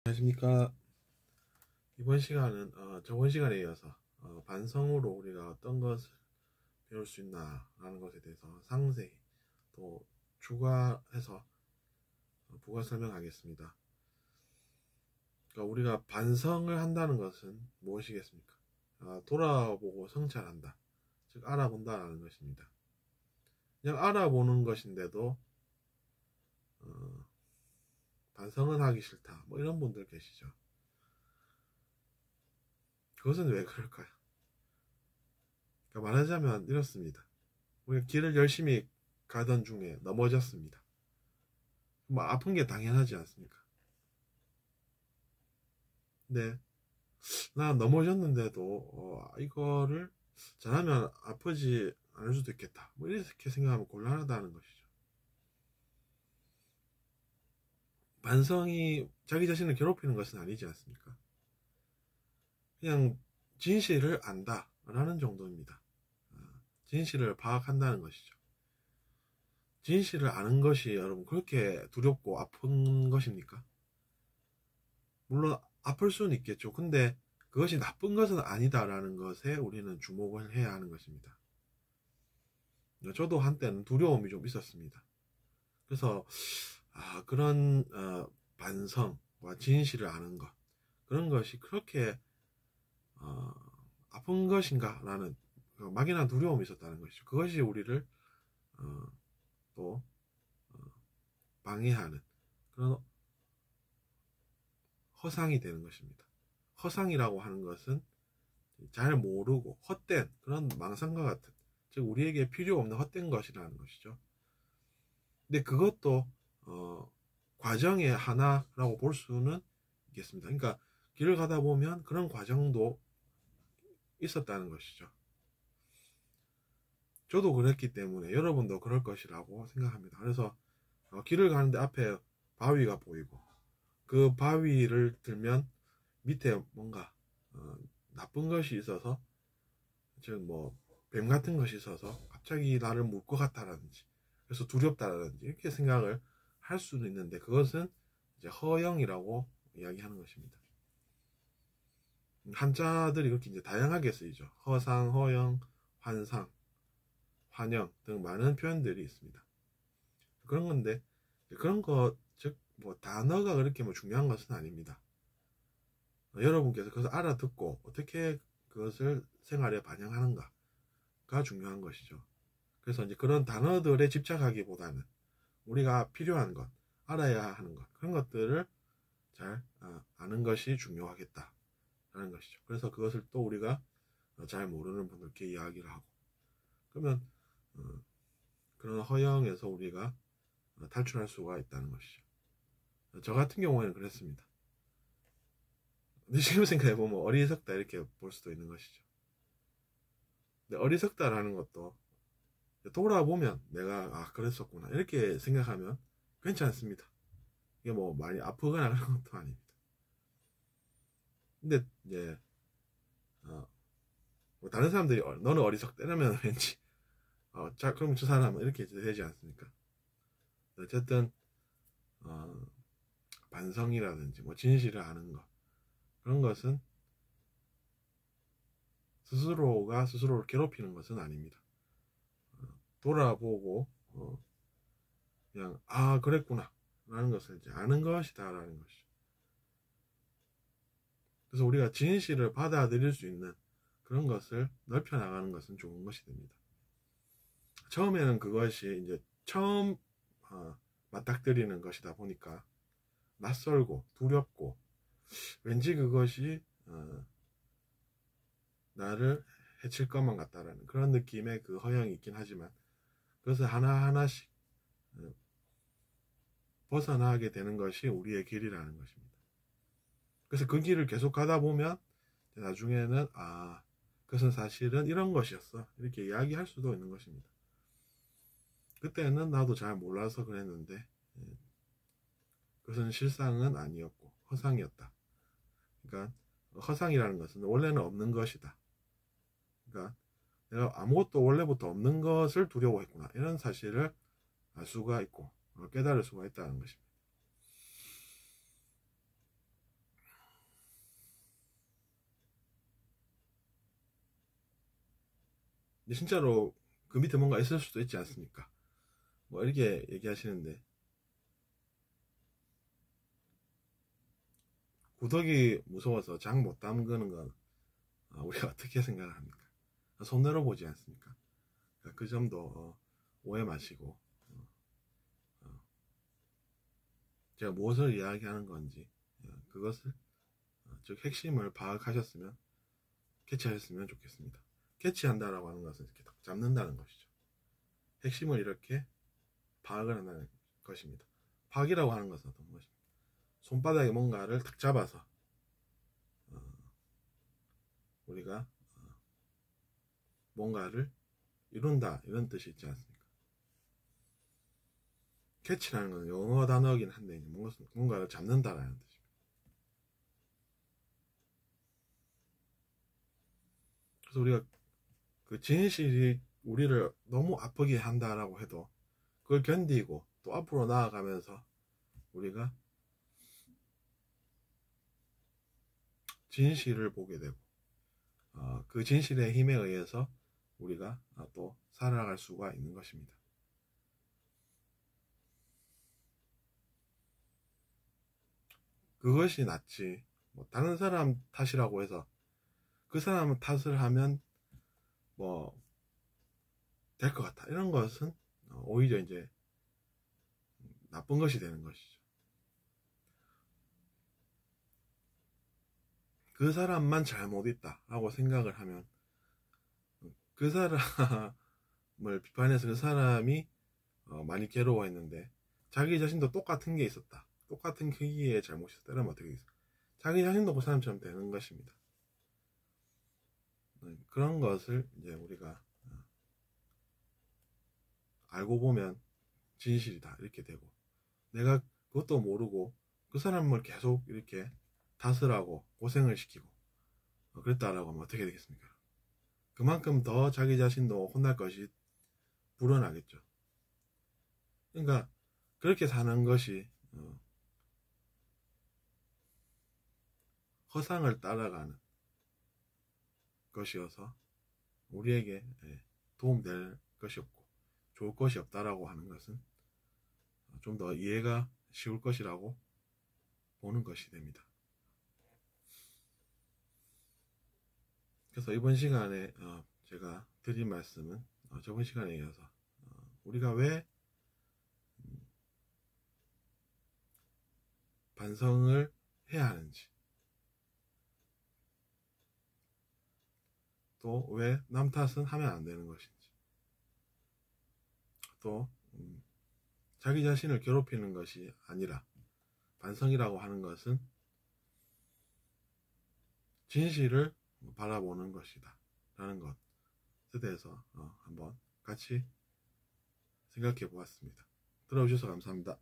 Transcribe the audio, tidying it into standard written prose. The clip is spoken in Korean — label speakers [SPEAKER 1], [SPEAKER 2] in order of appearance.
[SPEAKER 1] 안녕하십니까. 이번 시간은 저번 시간에 이어서 반성으로 우리가 어떤 것을 배울 수 있나 라는 것에 대해서 상세히 또 추가해서 부가 설명하겠습니다. 그러니까 우리가 반성을 한다는 것은 무엇이겠습니까? 돌아보고 성찰한다, 즉 알아본다라는 것입니다. 그냥 알아보는 것인데도 반성은 하기 싫다, 뭐 이런 분들 계시죠. 그것은 왜 그럴까요? 그러니까 말하자면 이렇습니다. 우리가 길을 열심히 가던 중에 넘어졌습니다. 뭐 아픈 게 당연하지 않습니까? 근데 나 넘어졌는데도 이거를 잘하면 아프지 않을 수도 있겠다, 뭐 이렇게 생각하면 곤란하다는 것이죠. 반성이 자기 자신을 괴롭히는 것은 아니지 않습니까? 그냥 진실을 안다 라는 정도입니다. 진실을 파악한다는 것이죠. 진실을 아는 것이 여러분 그렇게 두렵고 아픈 것입니까? 물론 아플 수는 있겠죠. 근데 그것이 나쁜 것은 아니다라는 것에 우리는 주목을 해야 하는 것입니다. 저도 한때는 두려움이 좀 있었습니다. 그래서 그런 반성과 진실을 아는 것, 그런 것이 그렇게 아픈 것인가 라는 막연한 두려움이 있었다는 것이죠. 그것이 우리를 또 방해하는 그런 허상이 되는 것입니다. 허상이라고 하는 것은 잘 모르고 헛된 그런 망상과 같은, 즉 우리에게 필요 없는 헛된 것이라는 것이죠. 근데 그것도 과정의 하나라고 볼 수는 있겠습니다. 그러니까 길을 가다 보면 그런 과정도 있었다는 것이죠. 저도 그랬기 때문에 여러분도 그럴 것이라고 생각합니다. 그래서 길을 가는데 앞에 바위가 보이고 그 바위를 들면 밑에 뭔가 나쁜 것이 있어서, 즉 뭐 뱀 같은 것이 있어서 갑자기 나를 물 것 같다라든지 그래서 두렵다라든지 이렇게 생각을 할 수도 있는데, 그것은 이제 허영이라고 이야기하는 것입니다. 한자들이 그렇게 이제 다양하게 쓰이죠. 허상, 허영, 환상, 환영 등 많은 표현들이 있습니다. 그런 건데 그런 것, 즉 뭐 단어가 그렇게 뭐 중요한 것은 아닙니다. 여러분께서 그것을 알아듣고 어떻게 그것을 생활에 반영하는가가 중요한 것이죠. 그래서 이제 그런 단어들에 집착하기보다는 우리가 필요한 것, 알아야 하는 것, 그런 것들을 잘 아는 것이 중요하겠다라는 것이죠. 그래서 그것을 또 우리가 잘 모르는 분들께 이야기를 하고, 그러면 그런 허영에서 우리가 탈출할 수가 있다는 것이죠. 저 같은 경우에는 그랬습니다. 근데 지금 생각해보면 어리석다 이렇게 볼 수도 있는 것이죠. 근데 어리석다라는 것도 돌아보면 내가 그랬었구나 이렇게 생각하면 괜찮습니다. 이게 뭐 많이 아프거나 그런 것도 아닙니다. 근데 이제 뭐 다른 사람들이 너는 어리석다 이러면 왠지 자 그럼 저 사람은 이렇게 되지 않습니까? 어쨌든 반성이라든지 뭐 진실을 아는 것, 그런 것은 스스로가 스스로를 괴롭히는 것은 아닙니다. 돌아보고 그냥 그랬구나 라는 것을 이제 아는 것이다 라는 것이죠. 그래서 우리가 진실을 받아들일 수 있는 그런 것을 넓혀 나가는 것은 좋은 것이 됩니다. 처음에는 그것이 이제 처음 맞닥뜨리는 것이다 보니까 낯설고 두렵고 왠지 그것이 나를 해칠 것만 같다라는 그런 느낌의 그 허영이 있긴 하지만, 그것을 하나하나씩 벗어나게 되는 것이 우리의 길이라는 것입니다. 그래서 그 길을 계속 가다 보면 나중에는 그것은 사실은 이런 것이었어 이렇게 이야기할 수도 있는 것입니다. 그때는 나도 잘 몰라서 그랬는데 그것은 실상은 아니었고 허상이었다. 그러니까 허상이라는 것은 원래는 없는 것이다. 그러니까 내가 아무것도 원래부터 없는 것을 두려워했구나, 이런 사실을 알 수가 있고 깨달을 수가 있다는 것입니다. 진짜로 그 밑에 뭔가 있을 수도 있지 않습니까? 뭐 이렇게 얘기하시는데, 구더기 무서워서 장 못 담그는 건 우리가 어떻게 생각을 합니까? 손 내려보지 않습니까? 그 점도 오해 마시고, 제가 무엇을 이야기하는 건지 그것을 즉 핵심을 파악하셨으면 캐치하셨으면 좋겠습니다. 캐치한다라고 하는 것은 이렇게 딱 잡는다는 것이죠. 핵심을 이렇게 파악을 한다는 것입니다. 파악이라고 하는 것은 어떤 것입니까? 손바닥에 뭔가를 탁 잡아서 우리가 뭔가를 이룬다, 이런 뜻이 있지 않습니까? 캐치라는 건 영어 단어이긴 한데 뭔가를 잡는다라는 뜻입니다. 그래서 우리가 그 진실이 우리를 너무 아프게 한다라고 해도 그걸 견디고 또 앞으로 나아가면서 우리가 진실을 보게 되고 그 진실의 힘에 의해서 우리가 또 살아갈 수가 있는 것입니다. 그것이 낫지 뭐 다른 사람 탓이라고 해서 그 사람 탓을 하면 뭐 될 것 같아, 이런 것은 오히려 이제 나쁜 것이 되는 것이죠. 그 사람만 잘못있다 라고 생각을 하면 그 사람을 비판해서 그 사람이 많이 괴로워했는데 자기 자신도 똑같은 게 있었다, 똑같은 크기의 잘못이 있었다, 이러면 어떻게 되겠어? 자기 자신도 그 사람처럼 되는 것입니다. 그런 것을 이제 우리가 알고 보면 진실이다 이렇게 되고, 내가 그것도 모르고 그 사람을 계속 이렇게 다스라고 고생을 시키고 그랬다라고 하면 어떻게 되겠습니까? 그만큼 더 자기 자신도 혼날 것이 불어나겠죠. 그러니까 그렇게 사는 것이 허상을 따라가는 것이어서 우리에게 도움될 것이 없고 좋을 것이 없다라고 하는 것은 좀 더 이해가 쉬울 것이라고 보는 것이 됩니다. 그래서 이번 시간에 제가 드린 말씀은 저번 시간에 이어서 우리가 왜 반성을 해야 하는지, 또 왜 남 탓은 하면 안 되는 것인지, 또 자기 자신을 괴롭히는 것이 아니라 반성이라고 하는 것은 진실을 바라보는 것이다 라는 것에 대해서 한번 같이 생각해 보았습니다. 들어주셔서 감사합니다.